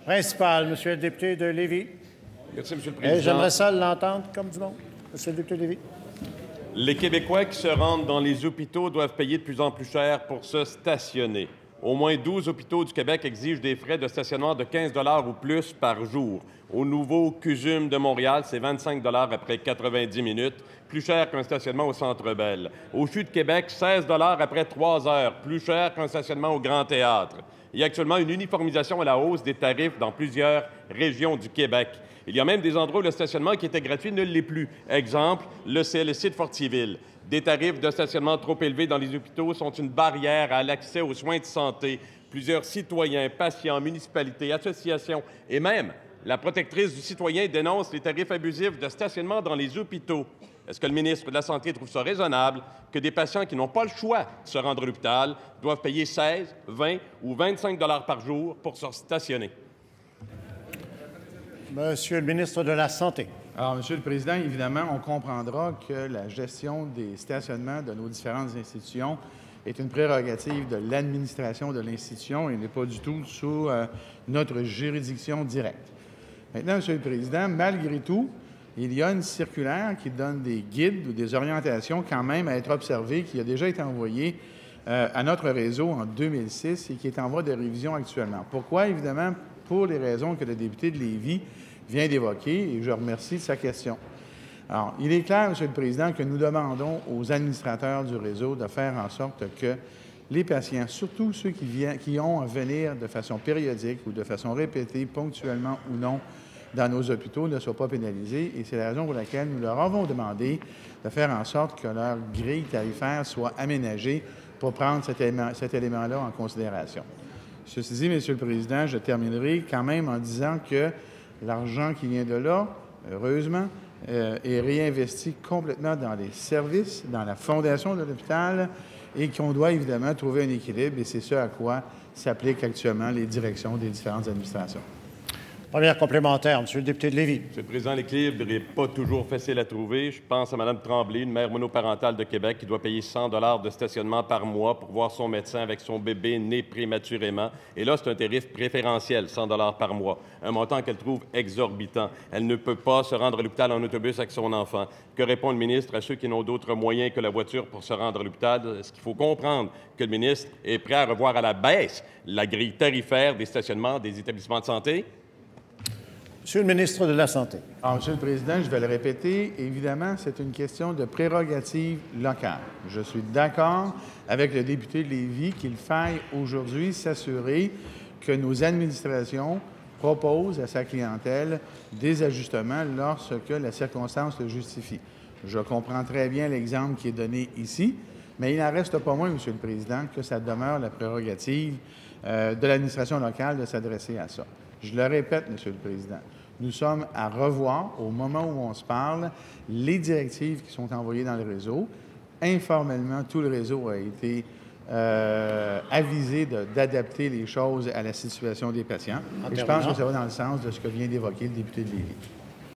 Principal, Monsieur le député de Lévis. Merci, Monsieur le Président. J'aimerais ça l'entendre comme du monde. Monsieur le député de Lévis. Les Québécois qui se rendent dans les hôpitaux doivent payer de plus en plus cher pour se stationner. Au moins 12 hôpitaux du Québec exigent des frais de stationnement de 15 $ ou plus par jour. Au nouveau CUSUM de Montréal, c'est 25 $ après 90 minutes, plus cher qu'un stationnement au Centre Bell. Au CHU de Québec, 16 $ après 3 heures, plus cher qu'un stationnement au Grand Théâtre. Il y a actuellement une uniformisation à la hausse des tarifs dans plusieurs régions du Québec. Il y a même des endroits où le stationnement qui était gratuit ne l'est plus. Exemple, le CLSC de Fortiville. Des tarifs de stationnement trop élevés dans les hôpitaux sont une barrière à l'accès aux soins de santé. Plusieurs citoyens, patients, municipalités, associations et même la protectrice du citoyen dénonce les tarifs abusifs de stationnement dans les hôpitaux. Est-ce que le ministre de la Santé trouve ça raisonnable que des patients qui n'ont pas le choix de se rendre à l'hôpital doivent payer 16, 20 ou 25 $ par jour pour se stationner? Monsieur le ministre de la Santé. Alors, Monsieur le Président, évidemment, on comprendra que la gestion des stationnements de nos différentes institutions est une prérogative de l'administration de l'institution et n'est pas du tout sous notre juridiction directe. Maintenant, Monsieur le Président, malgré tout, il y a une circulaire qui donne des guides ou des orientations quand même à être observées, qui a déjà été envoyée à notre réseau en 2006 et qui est en voie de révision actuellement. Pourquoi? Évidemment, pour les raisons que le député de Lévis vient d'évoquer, et je remercie de sa question. Alors, il est clair, Monsieur le Président, que nous demandons aux administrateurs du réseau de faire en sorte que les patients, surtout ceux qui ont à venir de façon périodique ou de façon répétée, ponctuellement ou non, dans nos hôpitaux, ne soient pas pénalisés. Et c'est la raison pour laquelle nous leur avons demandé de faire en sorte que leur grille tarifaire soit aménagée pour prendre cet élément-là en considération. Ceci dit, Monsieur le Président, je terminerai quand même en disant que l'argent qui vient de là, heureusement, est réinvesti complètement dans les services, dans la fondation de l'hôpital et qu'on doit évidemment trouver un équilibre et c'est ce à quoi s'appliquent actuellement les directions des différentes administrations. Première complémentaire, Monsieur le député de Lévis. Monsieur le Président, l'équilibre n'est pas toujours facile à trouver. Je pense à Mme Tremblay, une mère monoparentale de Québec qui doit payer 100 $ de stationnement par mois pour voir son médecin avec son bébé né prématurément. Et là, c'est un tarif préférentiel, 100 $ par mois, un montant qu'elle trouve exorbitant. Elle ne peut pas se rendre à l'hôpital en autobus avec son enfant. Que répond le ministre à ceux qui n'ont d'autres moyens que la voiture pour se rendre à l'hôpital? Est-ce qu'il faut comprendre que le ministre est prêt à revoir à la baisse la grille tarifaire des stationnements des établissements de santé? Monsieur le ministre de la Santé. Alors, Monsieur le Président, je vais le répéter. Évidemment, c'est une question de prérogative locale. Je suis d'accord avec le député de Lévis qu'il faille aujourd'hui s'assurer que nos administrations proposent à sa clientèle des ajustements lorsque la circonstance le justifie. Je comprends très bien l'exemple qui est donné ici, mais il n'en reste pas moins, Monsieur le Président, que ça demeure la prérogative de l'administration locale de s'adresser à ça. Je le répète, Monsieur le Président, nous sommes à revoir, au moment où on se parle, les directives qui sont envoyées dans le réseau. Informellement, tout le réseau a été avisé d'adapter les choses à la situation des patients. Et je pense que ça va dans le sens de ce que vient d'évoquer le député de Lévis.